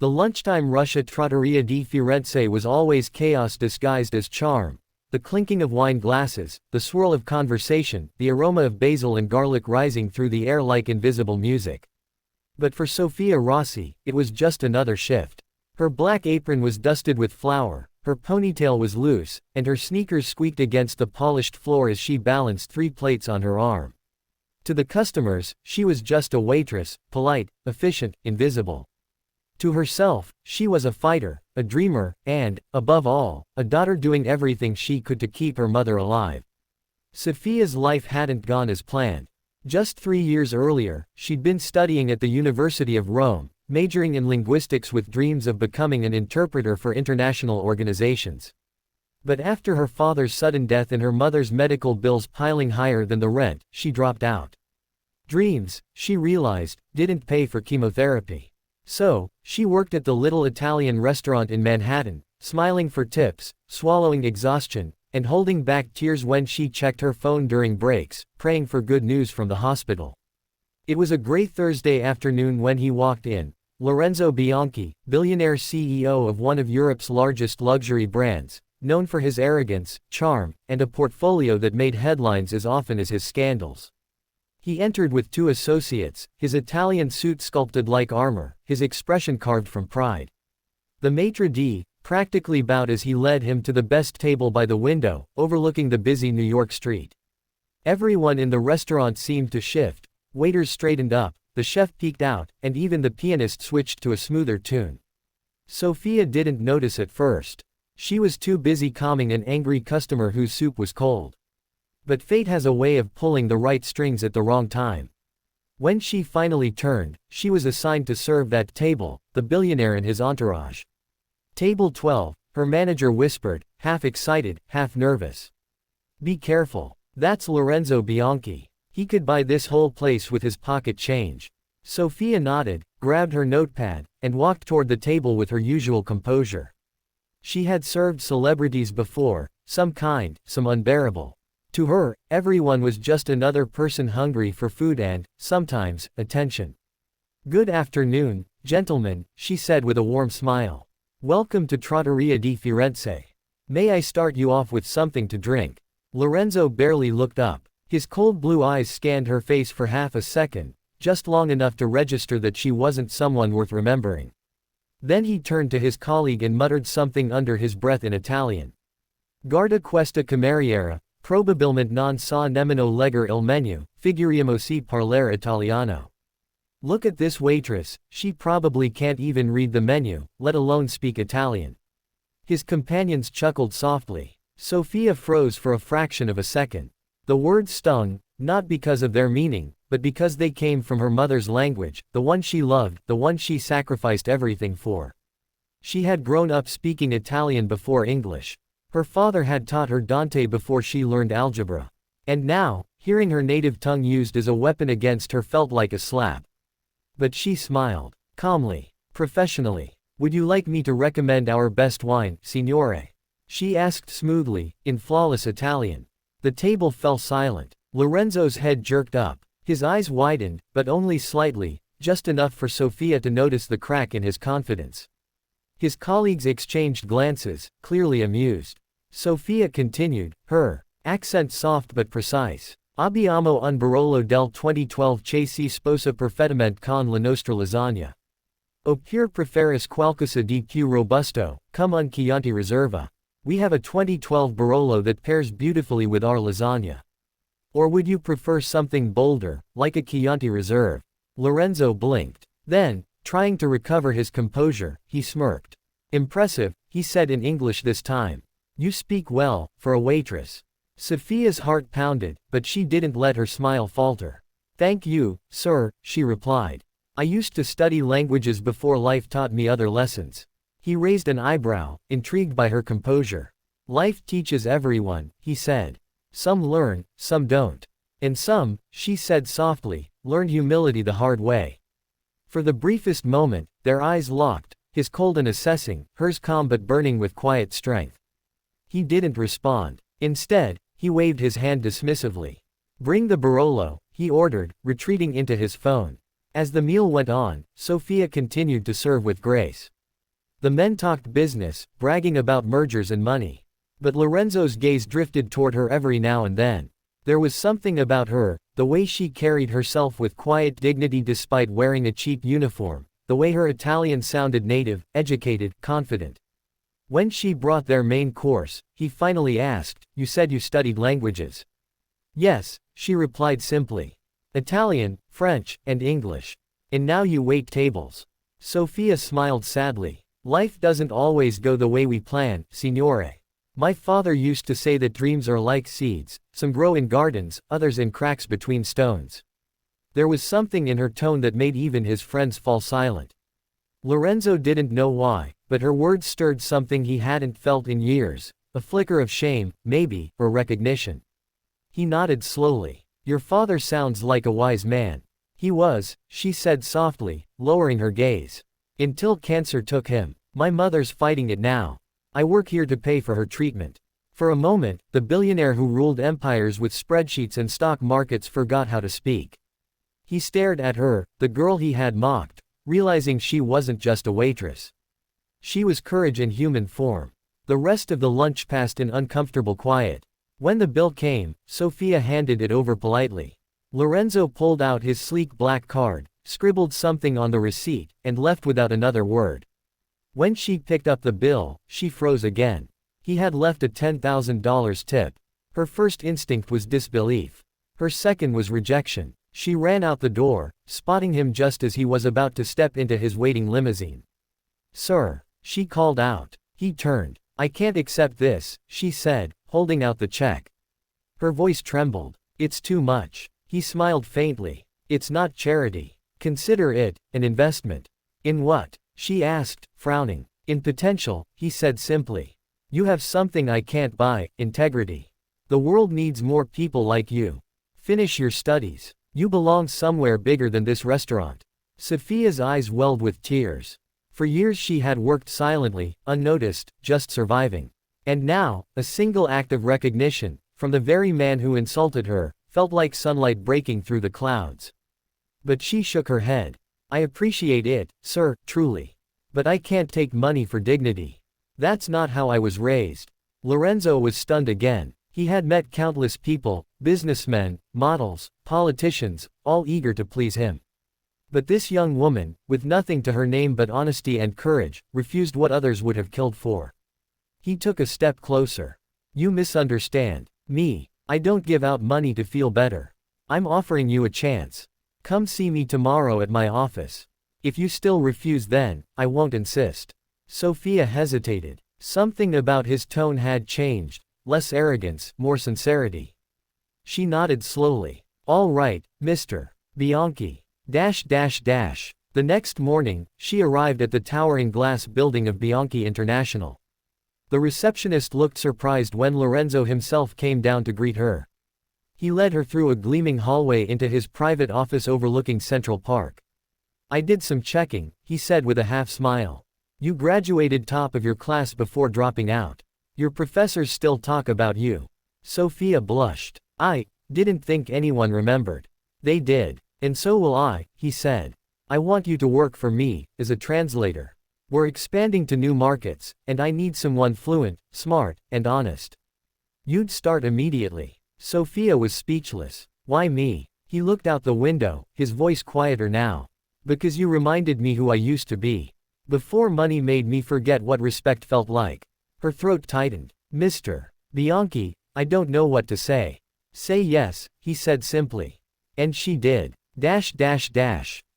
The lunchtime rush at Trattoria di Firenze was always chaos disguised as charm. The clinking of wine glasses, the swirl of conversation, the aroma of basil and garlic rising through the air like invisible music. But for Sofia Rossi, it was just another shift. Her black apron was dusted with flour, her ponytail was loose, and her sneakers squeaked against the polished floor as she balanced 3 plates on her arm. To the customers, she was just a waitress, polite, efficient, invisible. To herself, she was a fighter, a dreamer, and, above all, a daughter doing everything she could to keep her mother alive. Sofia's life hadn't gone as planned. Just 3 years earlier, she'd been studying at the University of Rome, majoring in linguistics with dreams of becoming an interpreter for international organizations. But after her father's sudden death and her mother's medical bills piling higher than the rent, she dropped out. Dreams, she realized, didn't pay for chemotherapy. So, she worked at the little Italian restaurant in Manhattan, smiling for tips, swallowing exhaustion, and holding back tears when she checked her phone during breaks, praying for good news from the hospital. It was a great Thursday afternoon when he walked in. Lorenzo Bianchi, billionaire CEO of one of Europe's largest luxury brands, known for his arrogance, charm, and a portfolio that made headlines as often as his scandals. He entered with 2 associates, his Italian suit sculpted like armor, his expression carved from pride. The maitre d' practically bowed as he led him to the best table by the window, overlooking the busy New York street. Everyone in the restaurant seemed to shift, waiters straightened up, the chef peeked out, and even the pianist switched to a smoother tune. Sofia didn't notice at first. She was too busy calming an angry customer whose soup was cold. But fate has a way of pulling the right strings at the wrong time. When she finally turned, she was assigned to serve that table, the billionaire and his entourage. Table 12, her manager whispered, half excited, half nervous. Be careful. That's Lorenzo Bianchi. He could buy this whole place with his pocket change. Sofia nodded, grabbed her notepad, and walked toward the table with her usual composure. She had served celebrities before, some kind, some unbearable. To her, everyone was just another person hungry for food and, sometimes, attention. Good afternoon, gentlemen, she said with a warm smile. Welcome to Trattoria di Firenze. May I start you off with something to drink? Lorenzo barely looked up. His cold blue eyes scanned her face for half a second, just long enough to register that she wasn't someone worth remembering. Then he turned to his colleague and muttered something under his breath in Italian. Guarda questa cameriera. Probabilmente non sa nemmeno leggere il menu, figuriamoci parlare italiano. Look at this waitress, she probably can't even read the menu, let alone speak Italian. His companions chuckled softly. Sofia froze for a fraction of a second. The words stung, not because of their meaning, but because they came from her mother's language, the one she loved, the one she sacrificed everything for. She had grown up speaking Italian before English. Her father had taught her Dante before she learned algebra. And now, hearing her native tongue used as a weapon against her felt like a slap. But she smiled. Calmly. Professionally. Would you like me to recommend our best wine, signore? She asked smoothly, in flawless Italian. The table fell silent. Lorenzo's head jerked up. His eyes widened, but only slightly, just enough for Sofia to notice the crack in his confidence. His colleagues exchanged glances, clearly amused. Sofia continued, her accent soft but precise. Abbiamo un barolo del 2012 che si sposa perfettamente con la nostra lasagna. Oppure preferis qualcosa di più robusto, come un Chianti Reserva. We have a 2012 Barolo that pairs beautifully with our lasagna. Or would you prefer something bolder, like a Chianti Reserve? Lorenzo blinked. Then, trying to recover his composure, he smirked. Impressive, he said in English this time. You speak well, for a waitress. Sofia's heart pounded, but she didn't let her smile falter. Thank you, sir, she replied. I used to study languages before life taught me other lessons. He raised an eyebrow, intrigued by her composure. Life teaches everyone, he said. Some learn, some don't. And some, she said softly, learn humility the hard way. For the briefest moment, their eyes locked, his cold and assessing, hers calm but burning with quiet strength. He didn't respond. Instead, he waved his hand dismissively. Bring the Barolo, he ordered, retreating into his phone. As the meal went on, Sophia continued to serve with grace. The men talked business, bragging about mergers and money. But Lorenzo's gaze drifted toward her every now and then. There was something about her, the way she carried herself with quiet dignity despite wearing a cheap uniform, the way her Italian sounded native, educated, confident. When she brought their main course, he finally asked, "You said you studied languages?" "Yes," she replied simply. "Italian, French, and English. And now you wait tables." Sophia smiled sadly. "Life doesn't always go the way we plan, signore. My father used to say that dreams are like seeds, some grow in gardens, others in cracks between stones." There was something in her tone that made even his friends fall silent. Lorenzo didn't know why, but her words stirred something he hadn't felt in years, a flicker of shame, maybe, or recognition. He nodded slowly. "Your father sounds like a wise man." "He was," she said softly, lowering her gaze. "Until cancer took him. My mother's fighting it now. I work here to pay for her treatment." For a moment, the billionaire who ruled empires with spreadsheets and stock markets forgot how to speak. He stared at her, the girl he had mocked, realizing she wasn't just a waitress. She was courage in human form. The rest of the lunch passed in uncomfortable quiet. When the bill came, Sophia handed it over politely. Lorenzo pulled out his sleek black card, scribbled something on the receipt, and left without another word. When she picked up the bill, she froze again. He had left a $10,000 tip. Her first instinct was disbelief. Her second was rejection. She ran out the door, spotting him just as he was about to step into his waiting limousine. "Sir," she called out. He turned. "I can't accept this," she said, holding out the check. Her voice trembled. "It's too much." He smiled faintly. "It's not charity. Consider it an investment." "In what?" she asked, frowning. "In potential," he said simply. "You have something I can't buy, integrity. The world needs more people like you. Finish your studies. You belong somewhere bigger than this restaurant." Sophia's eyes welled with tears. For years she had worked silently, unnoticed, just surviving. And now, a single act of recognition, from the very man who insulted her, felt like sunlight breaking through the clouds. But she shook her head. "I appreciate it, sir, truly. But I can't take money for dignity. That's not how I was raised." Lorenzo was stunned again. He had met countless people, businessmen, models, politicians, all eager to please him. But this young woman, with nothing to her name but honesty and courage, refused what others would have killed for. He took a step closer. "You misunderstand me. I don't give out money to feel better. I'm offering you a chance. Come see me tomorrow at my office. If you still refuse, then I won't insist." Sophia hesitated. Something about his tone had changed, less arrogance, more sincerity. She nodded slowly. "All right, Mr. Bianchi. The next morning, she arrived at the towering glass building of Bianchi International. The receptionist looked surprised when Lorenzo himself came down to greet her. He led her through a gleaming hallway into his private office overlooking Central Park. "I did some checking," he said with a half smile. "You graduated top of your class before dropping out. Your professors still talk about you." Sophia blushed. "I didn't think anyone remembered." "They did. And so will I," he said. "I want you to work for me, as a translator. We're expanding to new markets, and I need someone fluent, smart, and honest. You'd start immediately." Sophia was speechless. "Why me?" He looked out the window, his voice quieter now. "Because you reminded me who I used to be. Before money made me forget what respect felt like." Her throat tightened. "Mr. Bianchi, I don't know what to say." "Say yes," he said simply. And she did.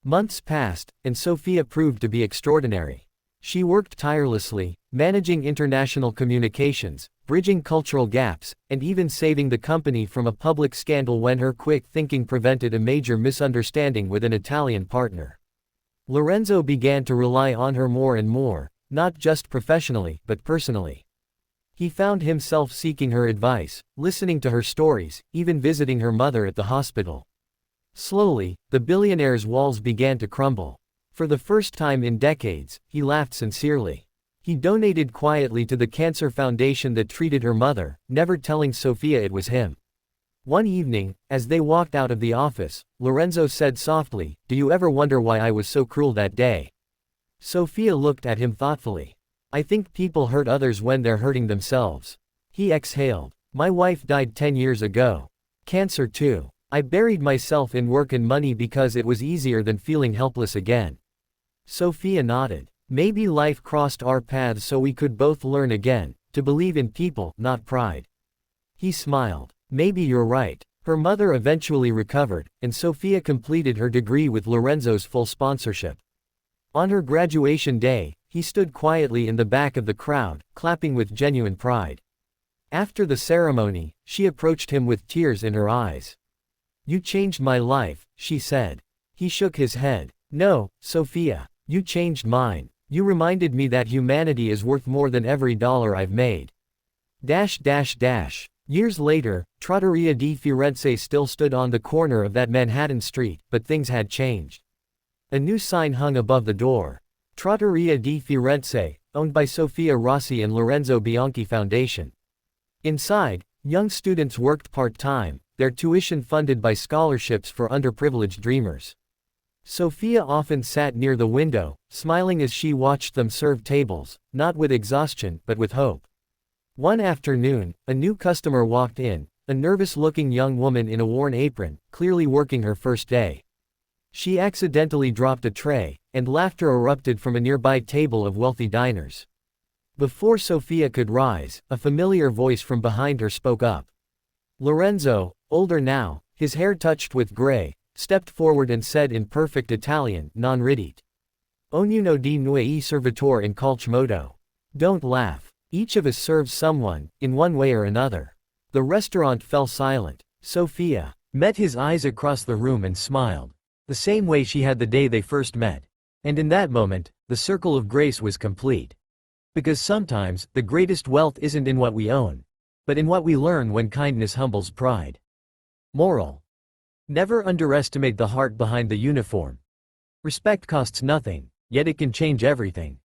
Months passed, and Sophia proved to be extraordinary. She worked tirelessly, managing international communications, bridging cultural gaps, and even saving the company from a public scandal when her quick thinking prevented a major misunderstanding with an Italian partner. Lorenzo began to rely on her more and more, not just professionally, but personally. He found himself seeking her advice, listening to her stories, even visiting her mother at the hospital. Slowly, the billionaire's walls began to crumble. For the first time in decades, he laughed sincerely. He donated quietly to the cancer foundation that treated her mother, never telling Sophia it was him. One evening, as they walked out of the office, Lorenzo said softly, "Do you ever wonder why I was so cruel that day?" Sophia looked at him thoughtfully. "I think people hurt others when they're hurting themselves." He exhaled. "My wife died 10 years ago. Cancer too. I buried myself in work and money because it was easier than feeling helpless again." Sophia nodded. "Maybe life crossed our paths so we could both learn again, to believe in people, not pride." He smiled. "Maybe you're right." Her mother eventually recovered, and Sophia completed her degree with Lorenzo's full sponsorship. On her graduation day, he stood quietly in the back of the crowd, clapping with genuine pride. After the ceremony, she approached him with tears in her eyes. "You changed my life," she said. He shook his head. "No, Sophia. You changed mine. You reminded me that humanity is worth more than every dollar I've made." Years later, Trattoria di Firenze still stood on the corner of that Manhattan street, but things had changed. A new sign hung above the door. Trattoria di Firenze, owned by Sofia Rossi and Lorenzo Bianchi Foundation. Inside, young students worked part-time, their tuition funded by scholarships for underprivileged dreamers. Sophia often sat near the window, smiling as she watched them serve tables, not with exhaustion, but with hope. One afternoon, a new customer walked in, a nervous-looking young woman in a worn apron, clearly working her first day. She accidentally dropped a tray, and laughter erupted from a nearby table of wealthy diners. Before Sophia could rise, a familiar voice from behind her spoke up. Lorenzo, older now, his hair touched with gray, stepped forward and said in perfect Italian, "Non ridete. Ognuno di noi servitore in qualche modo." Don't laugh. Each of us serves someone, in one way or another. The restaurant fell silent. Sophia met his eyes across the room and smiled. The same way she had the day they first met. And in that moment, the circle of grace was complete. Because sometimes, the greatest wealth isn't in what we own, but in what we learn when kindness humbles pride. Moral: never underestimate the heart behind the uniform. Respect costs nothing, yet it can change everything.